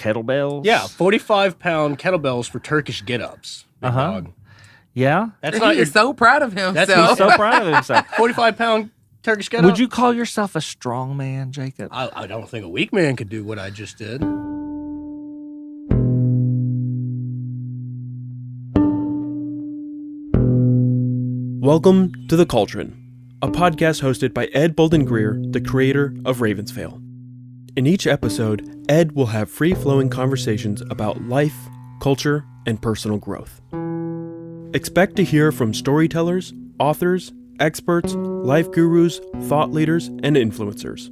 kettlebells. Yeah, 45-pound kettlebells for Turkish get-ups. Big dog. Yeah. He's so proud of himself. He's so proud of himself. 45-pound Turkish get-up. Would you call yourself a strong man, Jacob? I don't think a weak man could do what I just did. Welcome to The Cauldron, a podcast hosted by Ed Bolden Greer, the creator of Ravensvale. In each episode, Ed will have free-flowing conversations about life, culture, and personal growth. Expect to hear from storytellers, authors, experts, life gurus, thought leaders, and influencers.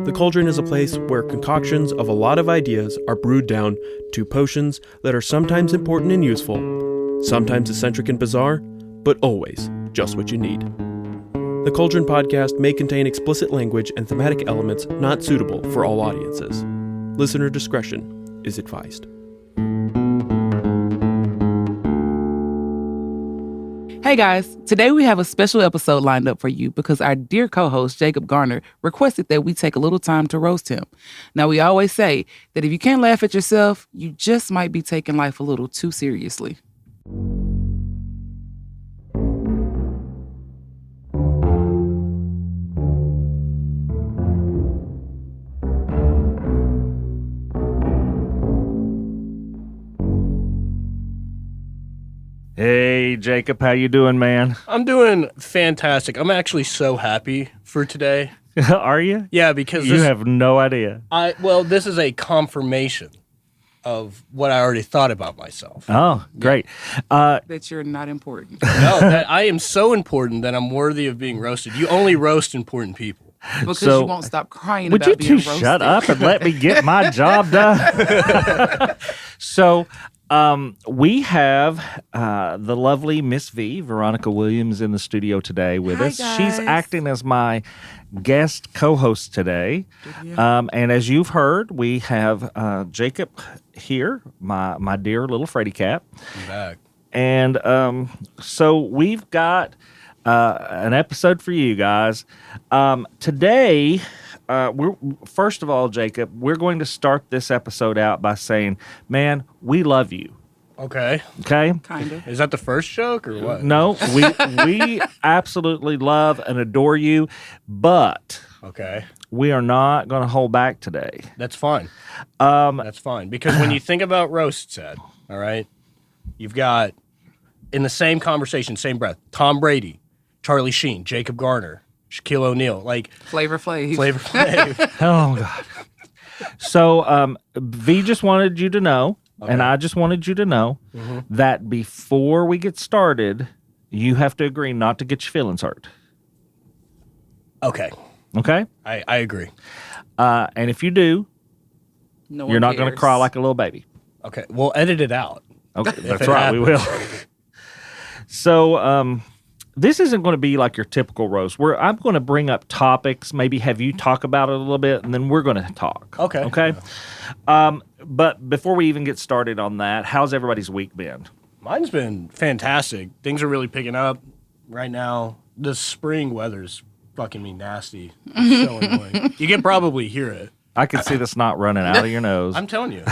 The Cauldron is a place where concoctions of a lot of ideas are brewed down to potions that are sometimes important and useful, sometimes eccentric and bizarre, but always just what you need. The Cauldron podcast may contain explicit language and thematic elements not suitable for all audiences. Listener discretion is advised. Hey guys, today we have a special episode lined up for you because our dear co-host Jacob Garner requested that we take a little time to roast him. Now we always say that if you can't laugh at yourself, you just might be taking life a little too seriously. Hey, Jacob, how you doing, man? I'm doing fantastic. I'm actually so happy for today. Are you? Yeah, because You have no idea. this is a confirmation of what I already thought about myself. Oh, great. That you're not important. No, that I am so important that I'm worthy of being roasted. You only roast important people. Because So, you won't stop crying Would about you being two roasted. shut up and let me get my job done? So, we have the lovely Miss V, Veronica Williams, in the studio today with Hi, us. guys. She's acting as my guest co-host today. And as you've heard, we have Jacob here, my dear little Fraidy Cat. I'm back. And so we've got an episode for you guys. Today, first of all, Jacob, we're going to start this episode out by saying, man, we love you. Okay. Okay? Kind of. Is that the first joke or what? No, we absolutely love and adore you, but Okay. we are not going to hold back today. That's fine. That's fine. Because when you think about roasts, Ed, all right, you've got, in the same conversation, same breath, Tom Brady, Charlie Sheen, Jacob Garner, Shaquille O'Neal, like Flavor Flav. Flavor Flav. Oh, God. So, V just wanted you to know, and I just wanted you to know that before we get started, you have to agree not to get your feelings hurt. Okay. Okay? I agree. And if you do, No you're one not going to cares. cry like a little baby. Okay. We'll edit it out. Okay, that's it right. We will. happens. So, this isn't going to be like your typical roast. I'm going to bring up topics, maybe have you talk about it a little bit, and then we're going to talk. Okay. Okay? But before we even get started on that, how's everybody's week been? Mine's been fantastic. Things are really picking up right now. The spring weather's fucking me nasty. It's so annoying. You can probably hear it. I can see the snot running out of your nose. I'm telling you.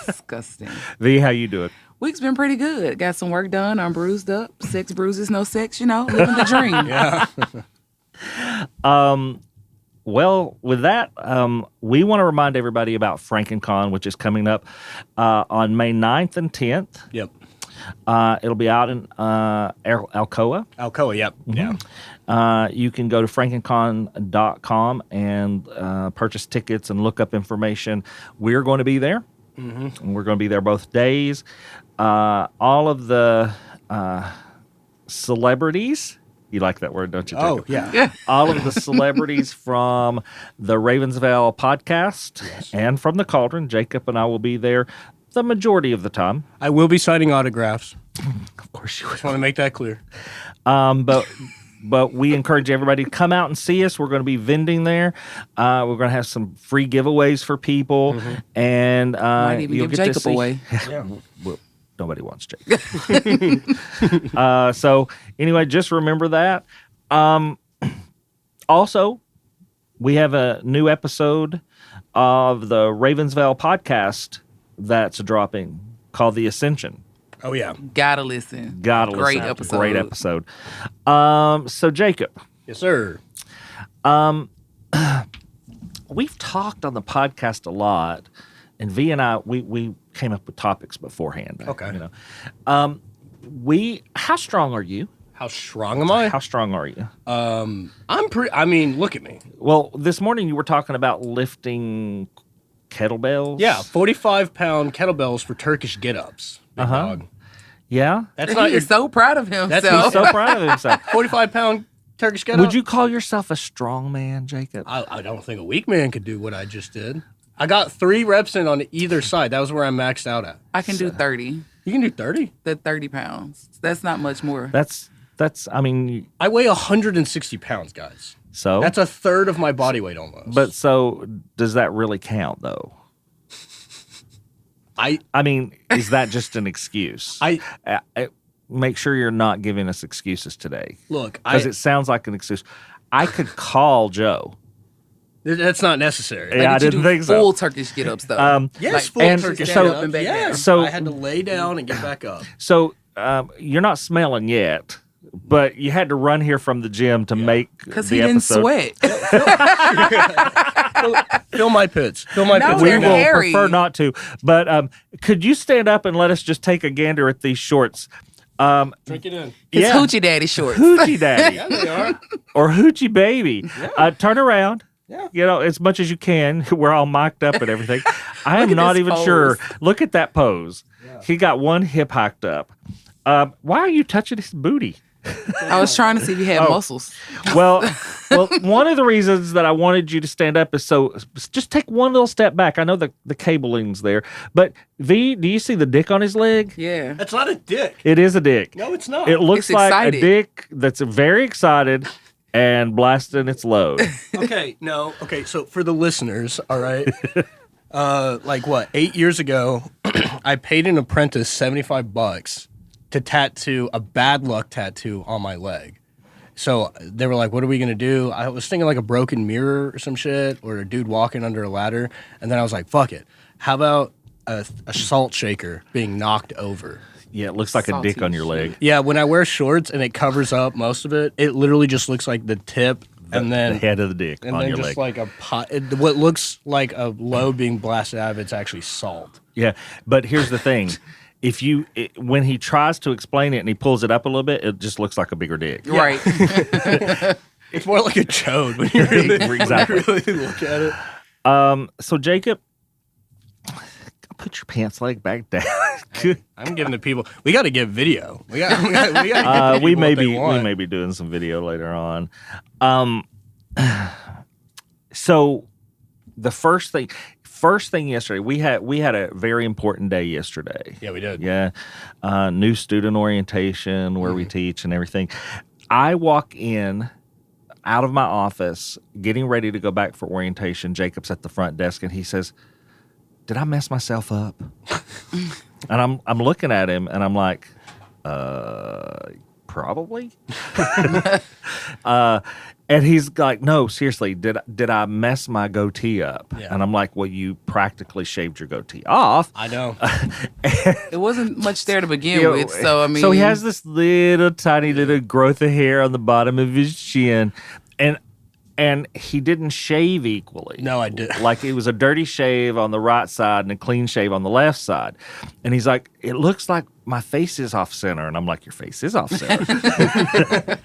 Disgusting. V, how you doing? Week's been pretty good. Got some work done. I'm bruised up. 6 bruises, no sex, living the dream. Yeah. Well, with that, we want to remind everybody about FrankenCon, which is coming up on May 9th and 10th. Yep. It'll be out in Alcoa. Alcoa, yep. Yeah. You can go to frankencon.com and purchase tickets and look up information. We're going to be there. And we're going to be there both days. All of the celebrities, you like that word, don't you, Jacob? Oh, yeah. All of the celebrities from the Ravensvale podcast and from the Cauldron, Jacob and I will be there the majority of the time. I will be signing autographs. Of course you will. Just want to make that clear. But we encourage everybody to come out and see us. We're going to be vending there. We're going to have some free giveaways for people. And Might even you'll give get to Jacob see, away. Yeah. Well, nobody wants Jacob. So anyway, just remember that. Also, we have a new episode of the Ravensvale podcast that's dropping called The Ascension. Oh, yeah. Gotta listen. Great episode. Great episode. So, Jacob. Yes, sir. We've talked on the podcast a lot, and V and I, we came up with topics beforehand. Okay. You know, how strong are you? How strong am I? How strong are you? I'm pretty. I mean, look at me. Well, this morning you were talking about lifting kettlebells. Yeah, 45-pound kettlebells for Turkish get-ups. Big dog. Yeah. That's He not your is so proud of himself. He's so proud of himself. 45-pound Turkish get-up. Would you call yourself a strong man, Jacob? I don't think a weak man could do what I just did. I got 3 reps in on either side. That was where I maxed out at. I can do 30. You can do 30? The 30 pounds. That's not much more. That's. I mean. I weigh 160 pounds, guys. So that's a third of my body weight almost. But so does that really count, though? I mean, is that just an excuse? I make sure you're not giving us excuses today. Look, because it sounds like an excuse. I could call Joe. That's not necessary. Yeah, I didn't think so. Full Turkish get-ups, though. Yes, full Turkish get-up. Yes. So I had to lay down and get back up. So you're not smelling yet, but you had to run here from the gym to make the because he didn't sweat. Fill my pits. Fill my pits. We they're will hairy. prefer not to. But could you stand up and let us just take a gander at these shorts? Drink it in. His hoochie daddy shorts. Hoochie daddy. Yeah, they are. Or hoochie baby. Yeah. Turn around. Yeah. You know, as much as you can. We're all mic'd up and everything. I am at not this even pose. sure. Look at that pose. Yeah. He got one hip hiked up. Why are you touching his booty? I was trying to see if you had muscles. Well, one of the reasons that I wanted you to stand up is so just take one little step back. I know the cabling's there, but V, do you see the dick on his leg? Yeah. That's not a dick. It is a dick. No, it's not. It looks It's like excited. a dick that's very excited and blasting its load. Okay, no. Okay, so for the listeners, all right, like what, 8 years ago, I paid an apprentice $75 to tattoo a bad luck tattoo on my leg. So they were like, what are we going to do? I was thinking like a broken mirror or some shit, or a dude walking under a ladder. And then I was like, fuck it. How about a salt shaker being knocked over? Yeah, it looks like a dick on your leg. Yeah, when I wear shorts and it covers up most of it, it literally just looks like the tip and then the head of the dick and on then your just leg. like a pot. What looks like a load being blasted out of it's actually salt. Yeah, but here's the thing. When he tries to explain it and he pulls it up a little bit, it just looks like a bigger dick. Yeah. Right. It's more like a chode when you really, Exactly. when you really look at it. So Jacob, put your pants leg back down. I'm giving the people. We got to get video. We got to get the people we may be doing some video later on. So the first thing yesterday, we had a very important day yesterday. Yeah, we did. Yeah, new student orientation where we teach and everything. I walk in out of my office, getting ready to go back for orientation. Jacob's at the front desk, and he says, "Did I mess myself up?" And I'm looking at him, and I'm like, probably. And he's like, "No, seriously, did I mess my goatee up?" Yeah. And I'm like, "Well, you practically shaved your goatee off." I know. It wasn't much there to begin with, so I mean. So he has this little tiny little growth of hair on the bottom of his chin, and he didn't shave equally. No, I did. Like it was a dirty shave on the right side and a clean shave on the left side. And he's like, "It looks like my face is off center." And I'm like, "Your face is off center."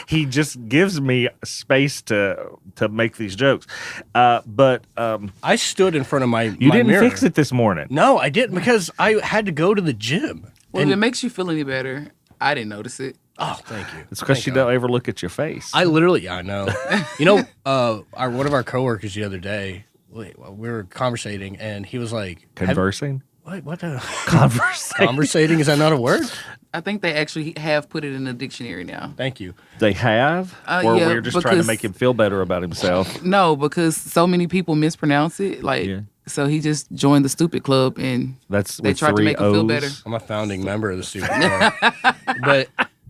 He just gives me space to make these jokes. But I stood in front of my you didn't mirror. fix it this morning. No, I didn't because I had to go to the gym. Well, if it makes you feel any better, I didn't notice it. Oh, thank you. It's because you don't ever look at your face. I literally, I know. You know, one of our coworkers the other day, we were conversating, and he was like, Conversing? What the? Conversing. Conversating? Is that not a word? I think they actually have put it in the dictionary now. Thank you. They have? Or yeah, we're just trying to because- make him feel better about himself? No, because so many people mispronounce it. So he just joined the stupid club, and That's they with tried to 3 make him feel O's. better. I'm a founding member of the Super Club. But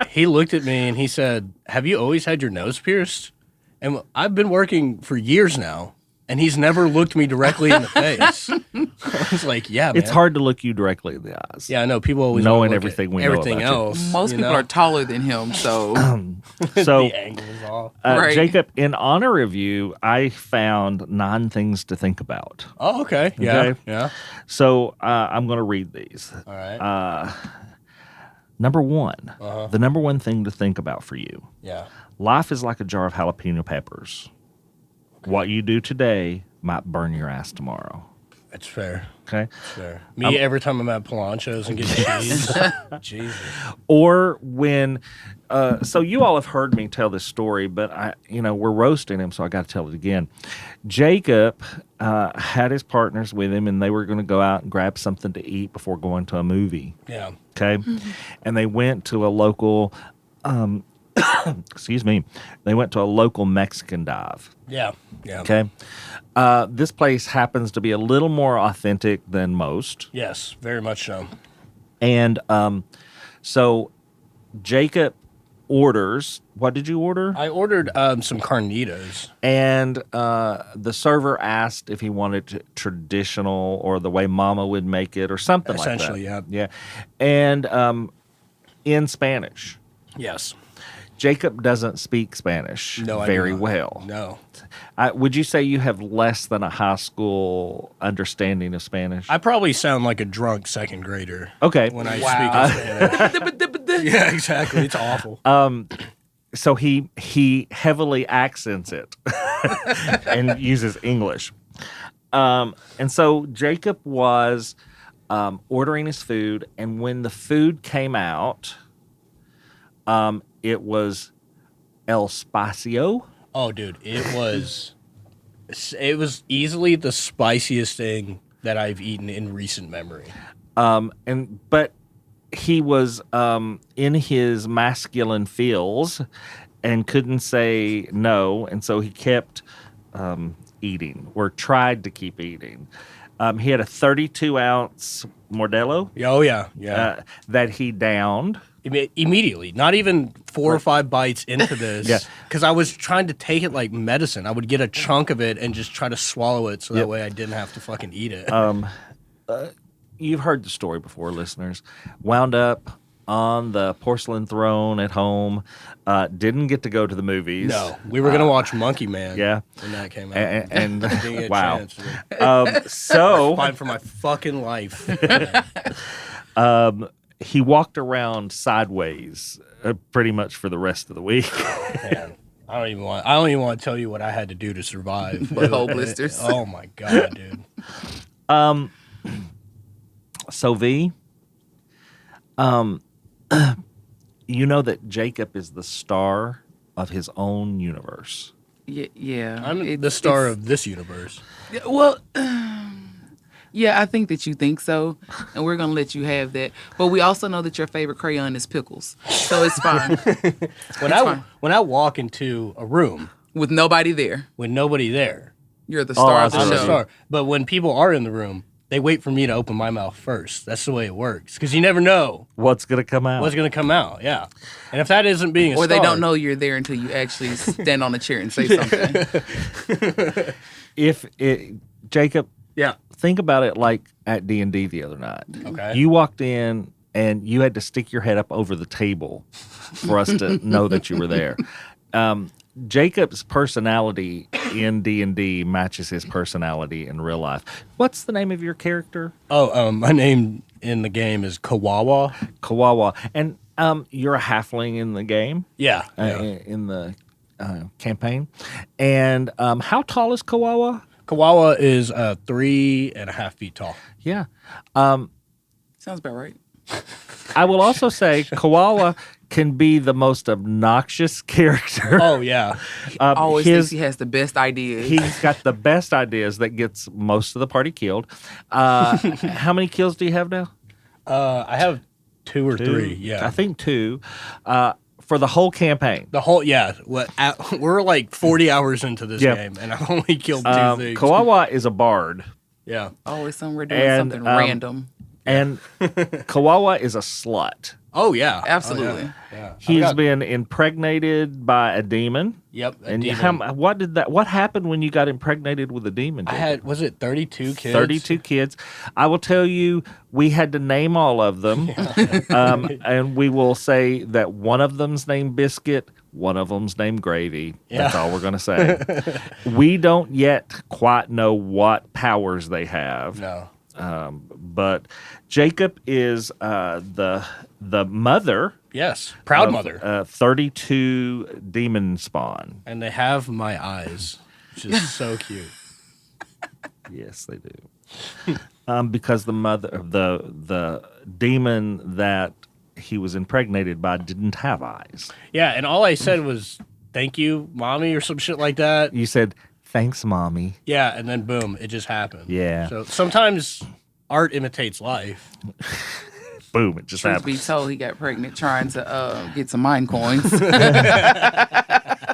he looked at me and he said, "Have you always had your nose pierced?" And I've been working for years now, And he's never looked me directly in the face. I was like, yeah, man. It's hard to look you directly in the eyes. Yeah, I know. People always knowing wanna look everything at we know everything about you. else. Most people are taller than him, so So, the angle is off. Right. Jacob, in honor of you, I found 9 things to think about. Oh, okay. Yeah. Okay. Yeah. So I'm going to read these. All right. Number 1, the number 1 thing to think about for you. Yeah. Life is like a jar of jalapeno peppers. What you do today might burn your ass tomorrow. That's fair. Okay. That's fair. Me, every time I'm at Polancho's and get cheese. Jesus. Or when, so you all have heard me tell this story, but we're roasting him, so I got to tell it again. Jacob had his partners with him, and they were going to go out and grab something to eat before going to a movie. Yeah. Okay. And they went to a local, excuse me, they went to a local Mexican dive. Yeah. Yeah. Okay. This place happens to be a little more authentic than most. Yes, very much so. And so Jacob orders, what did you order? I ordered some carnitas. And the server asked if he wanted traditional or the way Mama would make it or something like that. Essentially, yeah. Yeah. And in Spanish. Yes. Jacob doesn't speak Spanish very well. No. Would you say you have less than a high school understanding of Spanish? I probably sound like a drunk second grader. Okay. When I speak in Spanish. Yeah, exactly. It's awful. So he heavily accents it and uses English. And so Jacob was ordering his food, and when the food came out, it was El Spacio. Oh, dude, it was easily the spiciest thing that I've eaten in recent memory. But he was in his masculine feels and couldn't say no, and so he kept eating or tried to keep eating. He had a 32-ounce Modelo. Oh yeah. That he downed. Immediately, not even 4 or 5 bites into this. Yeah. Because I was trying to take it like medicine. I would get a chunk of it and just try to swallow it so that way I didn't have to fucking eat it. You've heard the story before, listeners. Wound up on the porcelain throne at home. Didn't get to go to the movies. No, we were going to watch Monkey Man. Yeah. When that came out. And Didn't get a wow. chance. So Fine for my fucking life. he walked around sideways pretty much for the rest of the week. Man, I don't even want to tell you what I had to do to survive. Butthole blisters. Oh my god, dude. So V, you know that Jacob is the star of his own universe. Yeah. I'm the star of this universe. Well, yeah, I think that you think so, and we're gonna let you have that. But we also know that your favorite crayon is pickles, so it's fine. When I walk into a room With nobody there, with nobody there, you're the star of the I'm show. the star. But when people are in the room, they wait for me to open my mouth first. That's the way it works. Because you never know What's going to come out? what's going to come out. Yeah. And if that isn't being a Or star. they don't know you're there until you actually stand on a chair and say something. Jacob, Yeah. think about it like at D&D the other night. Okay. You walked in and you had to stick your head up over the table for us to know that you were there. Jacob's personality in D&D matches his personality in real life. What's the name of your character? Oh, my name in the game is Kawawa. Kawawa. And you're a halfling in the game? Yeah. In the campaign. And how tall is Kawawa? Kawawa is 3.5 feet tall. Yeah. Sounds about right. I will also say Kawawa can be the most obnoxious character. Oh, yeah. Always thinks he has the best ideas. He's got the best ideas that gets most of the party killed. How many kills do you have now? I have 2 or 3. Yeah. I think 2 for the whole campaign. The whole, yeah. We're like 40 hours into this Yeah. game, and I've only killed 2 things. Kawawa is a bard. Yeah. Always somewhere doing And, something random. And Kawawa is a slut. Oh yeah, Absolutely. Oh, yeah. He's been impregnated by a demon. Yep. And what happened when you got impregnated with a demon? Jacob? was it 32 kids? 32 kids. I will tell you, we had to name all of them. And we will say that one of them's named Biscuit, one of them's named Gravy. That's all we're going to say. We don't yet quite know what powers they have. No. But Jacob is the mother. Yes, proud of, mother. 32 demon spawn. And they have my eyes, which is so cute. Yes, they do. Because the demon that he was impregnated by didn't have eyes. Yeah, and all I said was, thank you, mommy, or some shit like that. You said, thanks, mommy. Yeah, and then boom, it just happened. Yeah. So sometimes art imitates life. Boom, it just Truth happened. be told, he got pregnant trying to get some mine coins.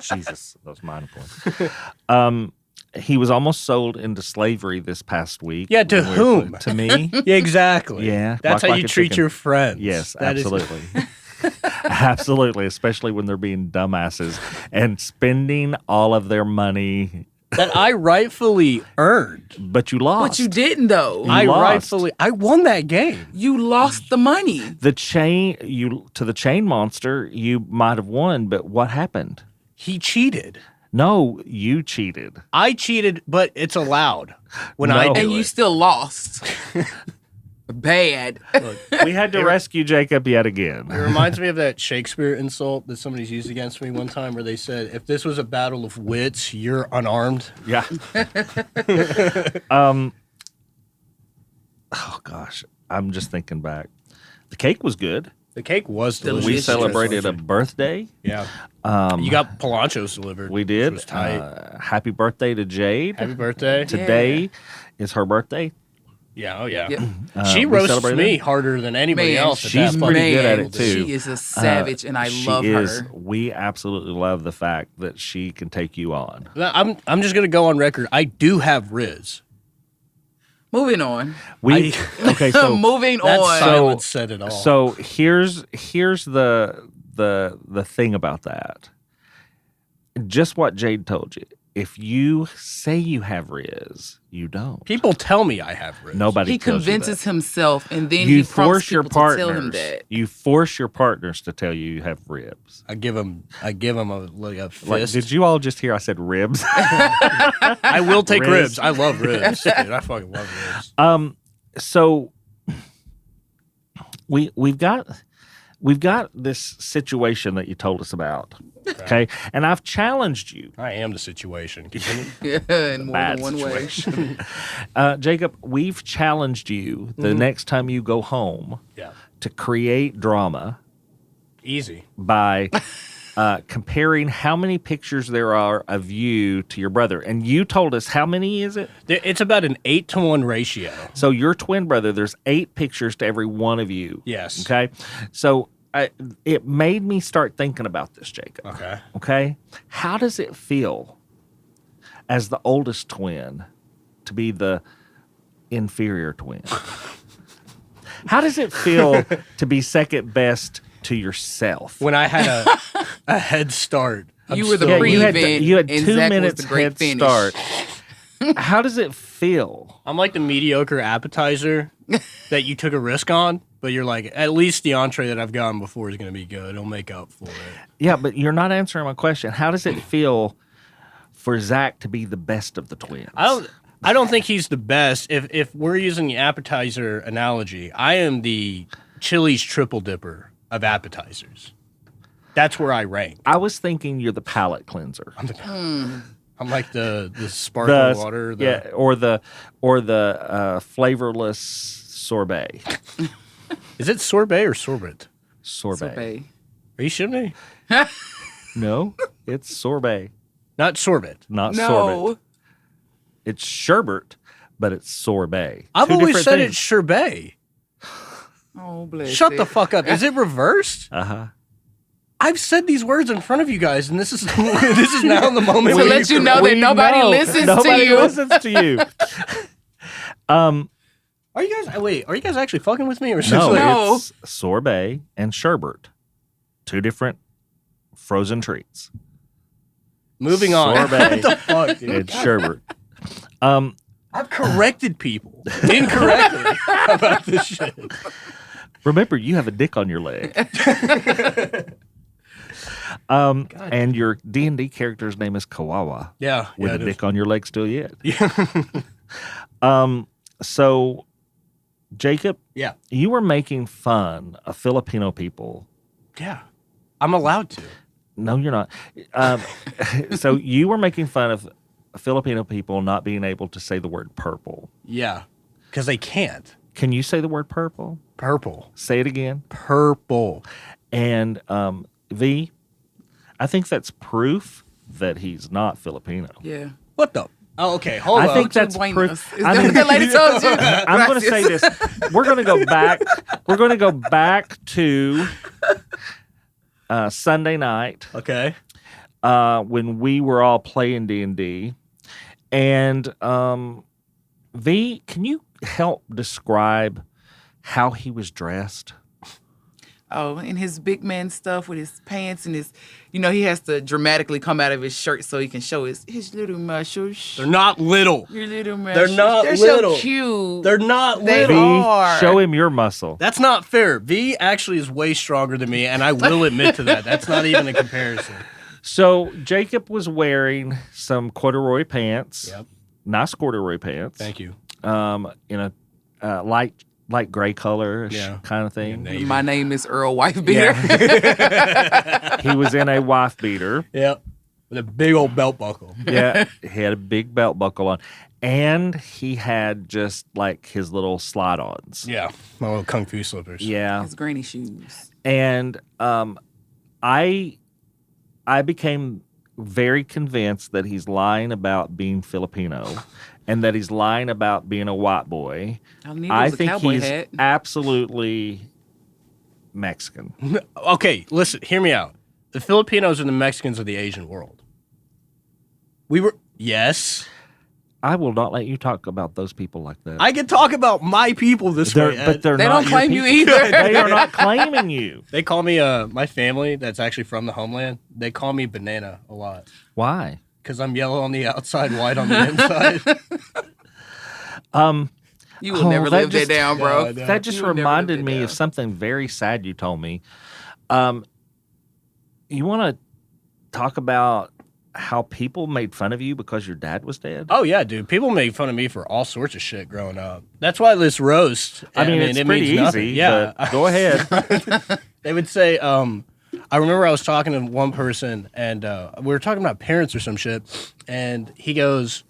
Jesus, those mine coins. He was almost sold into slavery this past week. Yeah, to whom? To me. Yeah, exactly. Yeah, That's how like you a treat chicken. your friends. Yes, That is- absolutely. Absolutely, especially when they're being dumbasses and spending all of their money. That I rightfully earned. But you lost. But you didn't, though. I lost. won that game. You lost the money. The chain monster, you might have won, but what happened? He cheated. No, you cheated. I cheated, but it's allowed when No. I do And you it. still lost. Bad. We had to rescue Jacob yet again. It reminds me of that Shakespeare insult that somebody's used against me one time where they said, if this was a battle of wits, you're unarmed. Yeah. Oh gosh, I'm just thinking back. The cake was good. The cake was delicious. We Delicious. celebrated a birthday. Yeah. You got Polanchos delivered. We did. Which was tight. Happy birthday to Jade. Happy birthday. Today is her birthday. Yeah, oh yeah. Yep. She we roasts celebrated me it. harder than anybody Man, else. At she's that pretty point. good at Man, it, too. She is a savage, and I love her. We absolutely love the fact that she can take you on. I'm just gonna go on record. I do have Riz. Moving on. Okay, so Moving That on. silence said it all. So here's the thing about that. Just what Jade told you. If you say you have Riz, you don't. people tell me I have Riz. Nobody. He tells you convinces that. himself, and then You he prompts force your people to tell him partners. that. You force your partners to tell you have ribs. I give him a fist. Like, did you all just hear I said ribs? I will take Riz. ribs. I love ribs. Dude, I fucking love ribs. So we've got this situation that you told us about. Okay. And I've challenged you. I am the situation. Continue. Yeah, in more Bad than one way. Jacob, we've challenged you the next time you go home Yeah. to create drama Easy. by comparing how many pictures there are of you to your brother. And you told us, how many is it? It's about an 8-to-1 ratio. So your twin brother, there's 8 pictures to every one of you. Yes. Okay. So it made me start thinking about this, Jacob. Okay. Okay. How does it feel as the oldest twin to be the inferior twin? How does it feel to be second best to yourself? When I had a head start. You were the Yeah, pre-event, you had and 2 Zach was minutes the great head finish. start. How does it feel? I'm like the mediocre appetizer that you took a risk on, but you're like, at least the entree that I've gotten before is going to be good. It'll make up for it. Yeah, but you're not answering my question. How does it feel for Zach to be the best of the twins? I don't think he's the best. If we're using the appetizer analogy, I am the Chili's triple dipper of appetizers. That's where I rank. I was thinking you're the palate cleanser. I'm like the sparkling water. Yeah, or the flavorless sorbet. Is it sorbet or sorbet? Sorbet. Sorbet. Are you shitting me? No, it's sorbet, Not sorbet. not No. sorbet. It's sherbet, but it's sorbet. I've Two always different said things. it's sherbet. Oh, bless Shut it. the fuck up. Is it reversed? Uh-huh. I've said these words in front of you guys, and this is this is now the moment To where let you know that We nobody know. listens to Nobody you. listens to you. Are you guys actually fucking with me? Or No. It's sorbet and sherbet. 2 different frozen treats. Moving on. Sorbet What the fuck, dude? and sherbet. I've corrected people incorrectly about this shit. Remember, you have a dick on your leg. And your D&D character's name is Kawawa. Yeah. With yeah, a dick on your leg still yet. Yeah. So, Jacob, Yeah. you were making fun of Filipino people. Yeah. I'm allowed to. No, you're not. So you were making fun of Filipino people not being able to say the word purple. Yeah. Because they can't. Can you say the word purple? Purple. Say it again. Purple. And V, I think that's proof that he's not Filipino. Yeah. What the? Oh, okay. Hold on. I think Don't that's you blame proof. us. Is that what that lady told you? I'm going to say this. We're going to go back. We're going to go back to Sunday night Okay. when we were all playing D&D. And V, can you help describe how he was dressed? Oh, and his big man stuff with his pants and his, he has to dramatically come out of his shirt so he can show his little muscles. They're not little. Your little muscles. They're not They're little. so cute. They're not They little. are. Show him your muscle. That's not fair. V actually is way stronger than me, and I will admit to that. That's not even a comparison. So Jacob was wearing some corduroy pants. Yep. Nice corduroy pants. Thank you. In a light gray color Yeah. kind of thing. Yeah, My name is Earl Wife Beater. He was in a wife beater. Yep. With a big old belt buckle. Yeah, he had a big belt buckle on, and he had just like his little slide-ons. Yeah. My little kung fu slippers. Yeah, His granny shoes. and I became very convinced that he's lying about being Filipino, and that he's lying about being a white boy. I think cowboy he's hat. absolutely Mexican. Okay, listen, hear me out. The Filipinos are the Mexicans of the Asian world. Yes. I will not let you talk about those people like that. I can talk about my people this way. But they're They not don't your claim you people. either. They are not claiming you. They call me, my family that's actually from the homeland, they call me Banana a lot. Why? Because I'm yellow on the outside, white on the inside. You will never that live that just- down, bro. No, That just You would never reminded live me that of down. something very sad you told me. You want to talk about how people made fun of you because your dad was dead? Oh, yeah, dude. People made fun of me for all sorts of shit growing up. That's why this roast, I mean, it's it pretty means nothing. easy. Yeah. But go ahead. They would say, I remember I was talking to one person, and we were talking about parents or some shit, and he goes,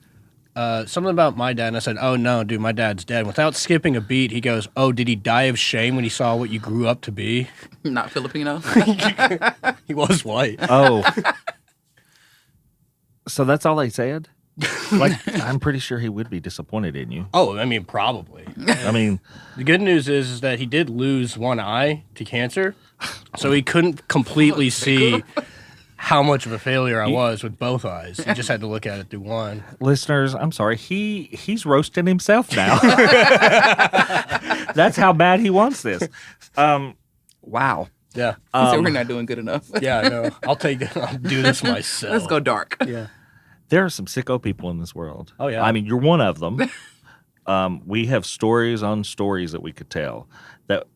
something about my dad, and I said, oh, no, dude, my dad's dead. Without skipping a beat, he goes, oh, did he die of shame when he saw what you grew up to be? Not Filipino. He was white. Oh. So that's all they said? Like, I'm pretty sure he would be disappointed in you. Oh, I mean, probably. I mean, The good news is that he did lose one eye to cancer, so he couldn't completely see how much of a failure I was with both eyes. He just had to look at it through one. listeners, I'm sorry. He's roasting himself now. That's how bad he wants this. Wow. Yeah. So we're not doing good enough. Yeah, I know. I'll do this myself. Let's go dark. Yeah. There are some sicko people in this world. Oh, yeah. I mean, you're one of them. We have stories on stories that we could tell that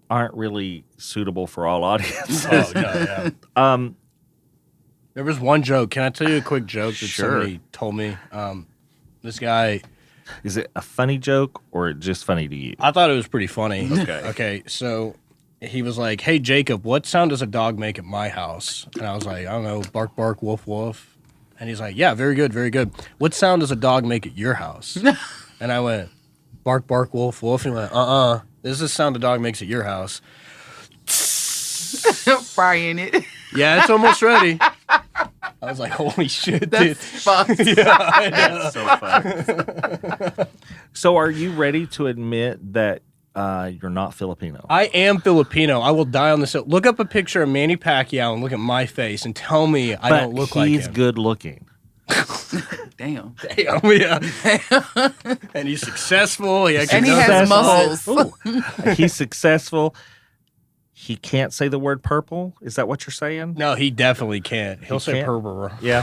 aren't really suitable for all audiences. Oh, no, yeah. There was one joke. Can I tell you a quick joke that Sure. somebody told me? This guy, Is it a funny joke or just funny to you? I thought it was pretty funny. Okay. Okay, so he was like, hey, Jacob, what sound does a dog make at my house? And I was like, I don't know, bark, bark, woof, woof. And he's like, yeah, very good, very good. What sound does a dog make at your house? And I went, bark, bark, woof, woof. And he went, this is the sound a dog makes at your house. Frying it. Yeah, it's almost ready. I was like, holy shit, dude. That's fucked. Yeah, I know. That's so fun. So are you ready to admit that you're not Filipino? I am Filipino. I will die on this hill. Look up a picture of Manny Pacquiao and look at my face and tell me I don't look like he's him. good looking. Damn. Damn, yeah. And he's successful. He actually And he knows has that. muscles. Ooh. He's successful. He can't say the word purple. Is that what you're saying? No, he definitely can't. He'll say can't? purple. Yeah.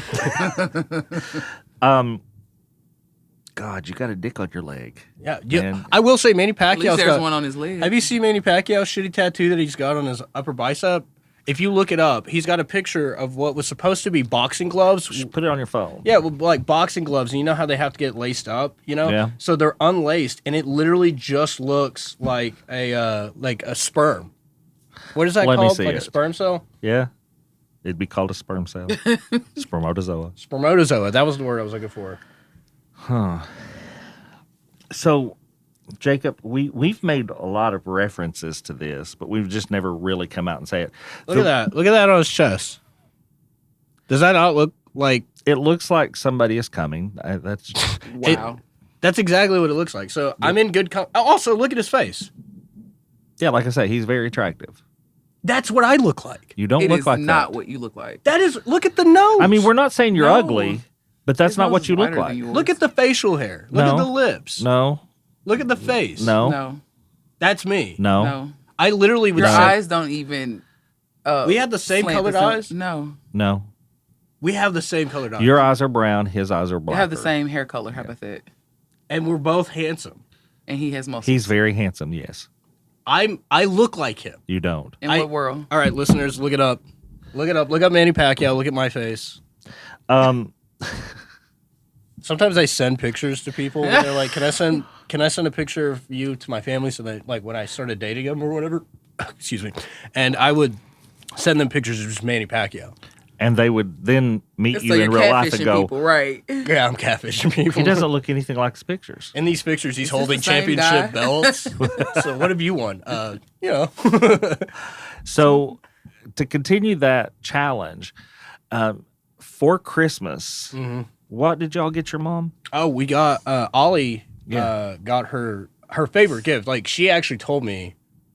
God, you got a dick on your leg. Yeah. Man. I will say Manny At least Pacquiao's there's got... one on his leg. Have you seen Manny Pacquiao's shitty tattoo that he's got on his upper bicep? If you look it up, he's got a picture of what was supposed to be boxing gloves. Just put it on your phone. Yeah, well, like boxing gloves, and you know how they have to get laced up, you know? Yeah. So they're unlaced, and it literally just looks like a sperm. What is that Let me called? see Like a it. sperm cell? Yeah. It'd be called a sperm cell. Spermatozoa. Spermatozoa. That was the word I was looking for. Huh. So, Jacob, we've made a lot of references to this, but we've just never really come out and say it. Look at that. Look at that on his chest. Does that not look like... It looks like somebody is coming. That's Wow. That's exactly what it looks like. So I'm in good... Also, look at his face. yeah, like I say, he's very attractive. That's what I look like. You don't It look is like not that. what you look like. That is... Look at the nose. I mean, we're not saying you're No. ugly, but that's His not nose what is you look wider than like. yours. Look at the facial hair. Look No. at the lips. No, Look at the face. no, No. That's me. no. No. I literally would Your say... eyes don't even. We had the same slant colored the same- eyes? No. No. We have the same colored eyes. Your eyes are brown, his eyes are They black. have the same hair color. How about that? And we're both handsome. And he has muscles. He's very handsome, yes. I look like him. You don't. In I- what world? All right, listeners, look it up. Look it up. Look up Manny Pacquiao. Look at my face. Sometimes I send pictures to people. Where they're like, "Can I send a picture of you to my family so that like when I started dating them or whatever?" Excuse me. And I would send them pictures of just Manny Pacquiao. And they would then meet you So in you're real life and catfishing go, people, right? Yeah, I'm catfishing people. he doesn't look anything like his pictures. In these pictures, he's Is this holding the same championship guy? belts. So what have you won? You know. So, to continue that challenge, for Christmas, what did y'all get your mom? Oh, we got Ollie. Yeah. Got her favorite gift. Like she actually told me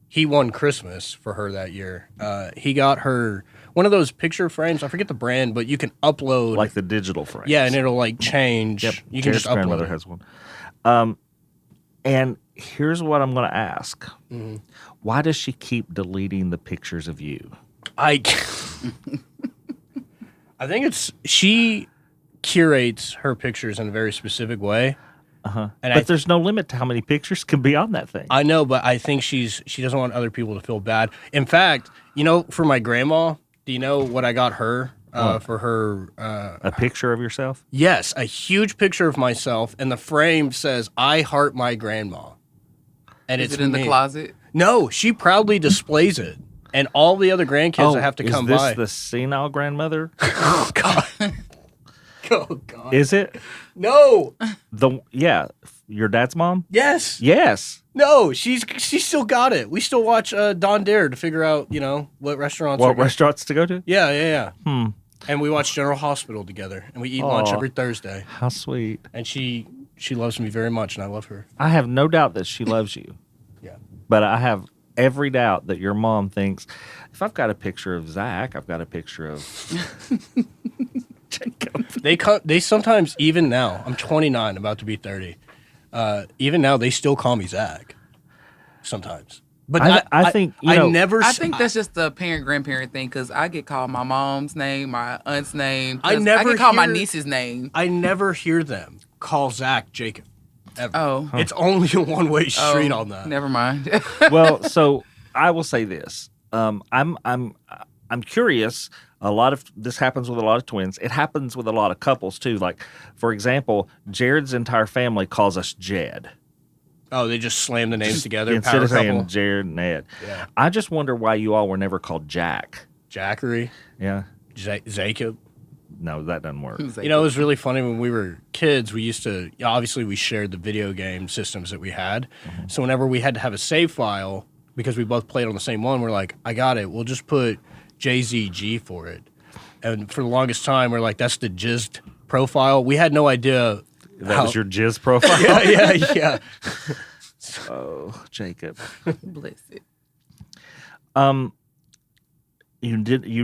he won Christmas for her that year. He got her one of those picture frames. I forget the brand, but you can upload Like the digital frames. Yeah, and it'll like change. Yep. You can Jared's just upload grandmother it. has one. And here's what I'm going to ask. Why does she keep deleting the pictures of you? I think it's she curates her pictures in a very specific way. Uh-huh. And But there's no limit to how many pictures can be on that thing. I know, but I think she doesn't want other people to feel bad. In fact, you know, for my grandma, do you know what I got her for her? A picture of yourself? Yes, a huge picture of myself, and the frame says "I heart my grandma," and Is it's it in the me. closet? No, she proudly displays it, and all the other grandkids that have to come is this by. the senile grandmother? Oh God! Oh God! Is it? No! Yeah, your dad's mom? Yes! Yes. No, she's still got it. We still watch Don Dare to figure out, you know, what restaurants. What are good. restaurants to go to? Yeah. Hmm. And we watch General Hospital together, and we eat lunch Aw. every Thursday. How sweet. And she loves me very much, and I love her. I have no doubt that she loves you. Yeah. But I have every doubt that your mom thinks, if I've got a picture of Zach, I've got a picture of Jacob. They sometimes, even now, I'm 29, about to be 30. Even now, they still call me Zach. Sometimes, but I think, you I know, never. I think that's just the parent-grandparent thing because I get called my mom's name, my aunt's name. I 'cause never I get called my hear- niece's name. I never hear them call Zach Jacob. Ever. Oh. It's only a one-way street on that. Never mind. Well, so I will say this. I'm curious. A lot of this happens with a lot of twins. It happens with a lot of couples too. Like, for example, Jared's entire family calls us Jed. Oh, they just slam the names together. Instead Power of saying couple. Jared and Ed. Yeah. I just wonder why you all were never called Jack. Jackery, Yeah. Jacob. No, that doesn't work. You know, it was really funny when we were kids. We used to, obviously, we shared the video game systems that we had. So whenever we had to have a save file, because we both played on the same one, we're like, I got it. We'll just put JZG for it. And for the longest time, we're like, that's the jizzed profile. We had no idea. That was your jizz profile? Yeah. Oh, Jacob. Bless it. You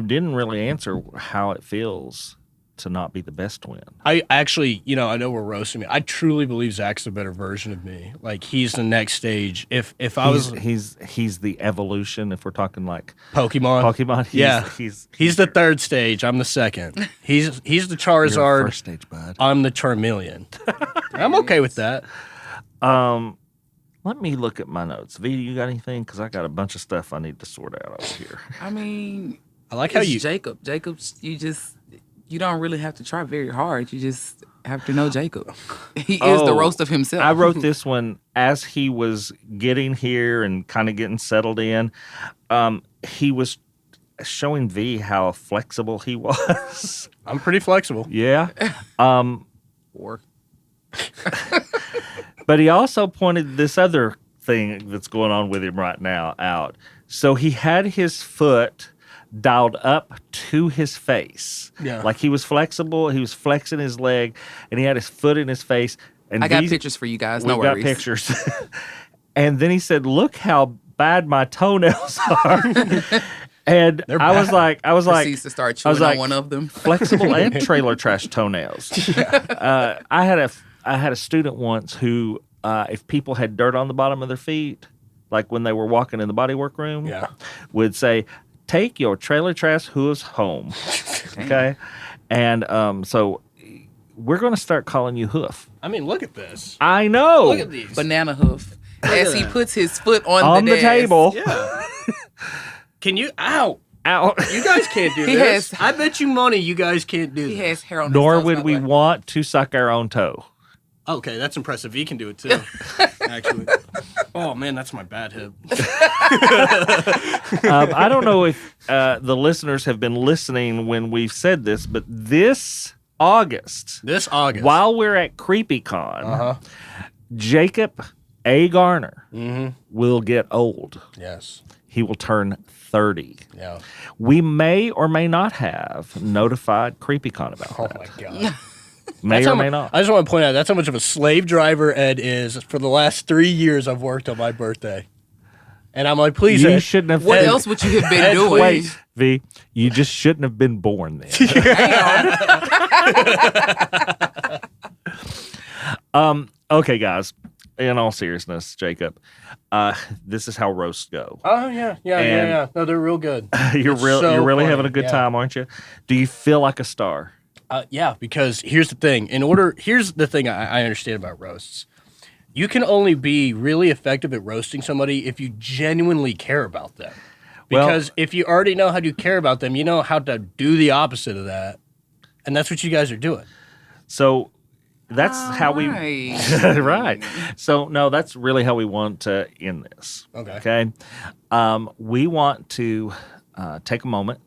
didn't really answer how it feels to not be the best twin. I actually, I know we're roasting me. I truly believe Zach's the better version of me. Like he's the next stage. If I was, he's the evolution. If we're talking like Pokemon, he's the third stage. I'm the second. He's the Charizard. You're first stage, bud. I'm the Charmeleon. I'm okay with that. Let me look at my notes. V, you got anything? Because I got a bunch of stuff I need to sort out over here. I mean, I like how you Jacob, you don't really have to try very hard. You just have to know Jacob. He is the roast of himself. I wrote this one as he was getting here and kind of getting settled in. He was showing V how flexible he was. I'm pretty flexible. Yeah. Or But he also pointed this other thing that's going on with him right now out. So he had his foot dialed up to his face. Yeah. Like he was flexible, he was flexing his leg, and he had his foot in his face. And I got pictures for you guys. No worries. We got pictures. And then he said, "Look how bad my toenails are." And I was like, Proceeds to start chewing on one of them. Flexible and trailer trash toenails. I had a student once who, if people had dirt on the bottom of their feet, like when they were walking in the bodywork room, would say, "Take your trailer trash hooves home." Okay? And so we're going to start calling you Hoof. I mean, look at this. I know. Look at these. Banana Hoof. As he puts his foot on the table. Yeah. Can you? Ow. Ow. You guys can't do this. I bet you money you guys can't do this. He has hair on his Nor toes, would we want to suck our own toe. Okay, that's impressive. He can do it too, actually. Oh, man, that's my bad hip. I don't know if the listeners have been listening when we've said this, but this August, while we're at CreepyCon, Jacob A. Garner will get old. Yes. He will turn 30. Yeah. We may or may not have notified CreepyCon about that. Oh, my God. May or may not. I just want to point out, that's how much of a slave driver Ed is. For the last 3 years, I've worked on my birthday. And I'm like, please, you Ed, shouldn't have. What else would you have been doing? Wait, V, you just shouldn't have been born then. Okay, guys. In all seriousness, Jacob, this is how roasts go. Oh yeah. No, they're real good. You're really having a good time, aren't you? Do you feel like a star? Yeah, because here's the thing. Here's the thing I understand about roasts. You can only be really effective at roasting somebody if you genuinely care about them. Because if you already know how to care about them, you know how to do the opposite of that. And that's what you guys are doing. So that's how we right. So no, that's really how we want to end this. Okay. We want to take a moment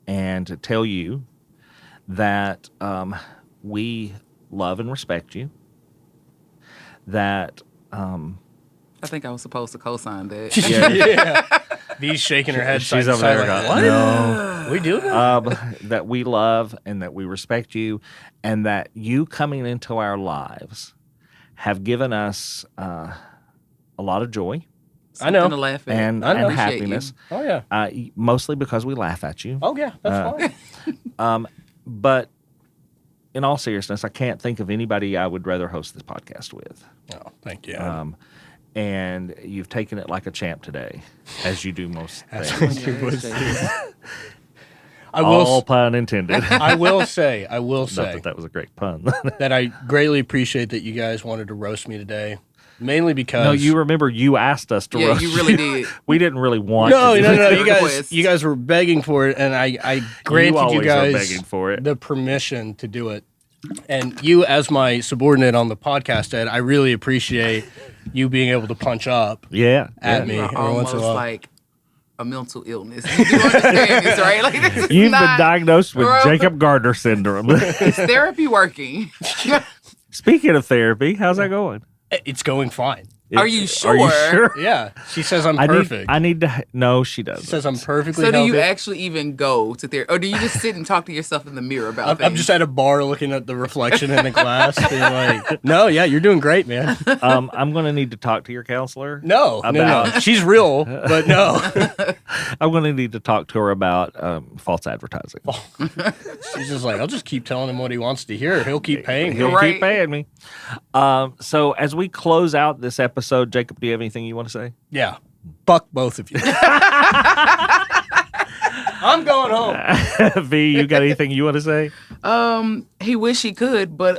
and to tell you that we love and respect you. That I think I was supposed to co-sign that. Yeah. V's shaking her head. She's over there. Like, what? No. We do that? That we love and that we respect you, and that you coming into our lives have given us a lot of joy. I know. To laugh at. And happiness. You. Oh, yeah. Mostly because we laugh at you. Oh, yeah. That's fine. But in all seriousness, I can't think of anybody I would rather host this podcast with. Oh, thank you. And you've taken it like a champ today, as you do most things. All pun intended. I will say. Not that was a great pun. That I greatly appreciate that you guys wanted to roast me today. Mainly because... No, you remember you asked us to roast you. Yeah, you really did. We didn't really want to. No. You guys were begging for it, and I granted you guys begging for it. The permission to do it. And you, as my subordinate on the podcast, Ed, I really appreciate you being able to punch up at me every once in a while. Like a mental illness. You understand this, right? Like, this You've been diagnosed with Jacob Garner syndrome. Is therapy working? Speaking of therapy, how's that going? It's going fine. Are you sure? Are you sure? Yeah. She says I'm I perfect. need to. No, she doesn't. She says I'm perfectly So do healthy. you actually even go to therapy? Or do you just sit and talk to yourself in the mirror about I'm things? just at a bar looking at the reflection in the glass, being like, "No, yeah, you're doing great, man." I'm going to need to talk to your counselor. No, no, she's real, but no. I'm going to need to talk to her about false advertising. She's just like, I'll just keep telling him what he wants to hear. He'll keep paying me. He'll Right. keep paying me. So as we close out this episode, Jacob, do you have anything you want to say? Yeah, fuck both of you. I'm going home. V, you got anything you want to say? He wish he could, but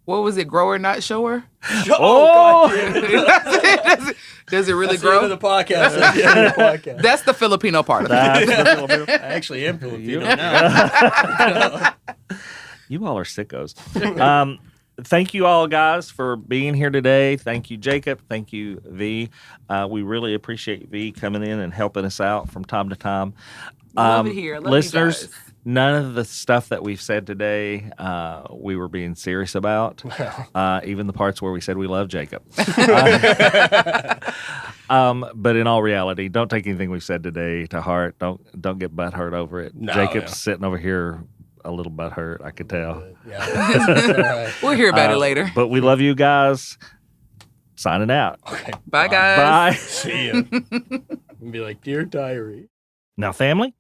what was it? Grower, not shower? Oh, God damn it. Does it really That's the end grow? of the podcast. That's the end of the podcast. That's the Filipino part of it. I actually am Filipino now. You all are sickos. Thank you all, guys, for being here today. Thank you, Jacob. Thank you, V. We really appreciate V coming in and helping us out from time to time. Love it here. Love listeners, you guys. none of the stuff that we've said today we were being serious about, even the parts where we said we love Jacob. But in all reality, don't take anything we've said today to heart. Don't get butthurt over it. No, Jacob's sitting over here a little butthurt, I could tell. Yeah, that's all right. We'll hear about it later. But we love you guys. Signing out. Okay. Bye, guys. Bye. See ya. And be like, dear diary. Now, family,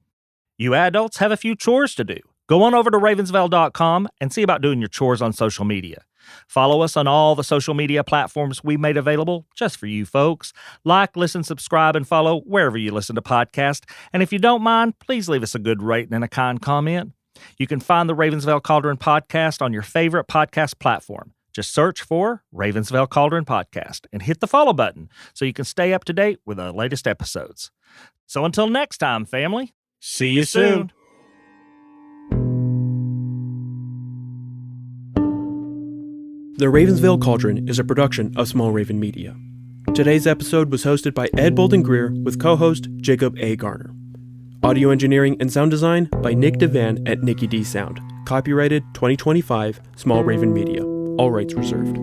you adults have a few chores to do. Go on over to ravensvale.com and see about doing your chores on social media. Follow us on all the social media platforms we made available just for you folks. Like, listen, subscribe, and follow wherever you listen to podcasts. And if you don't mind, please leave us a good rating and a kind comment. You can find the Ravensvale Cauldron podcast on your favorite podcast platform. Just search for Ravensvale Cauldron Podcast and hit the follow button so you can stay up to date with the latest episodes. So until next time, family, see you soon. The Ravensvale Cauldron is a production of Small Raven Media. Today's episode was hosted by Ed Bolden Greer with co-host Jacob A. Garner. Audio engineering and sound design by Nick DeVan at Nicky D Sound. Copyrighted 2025, Small Raven Media. All rights reserved.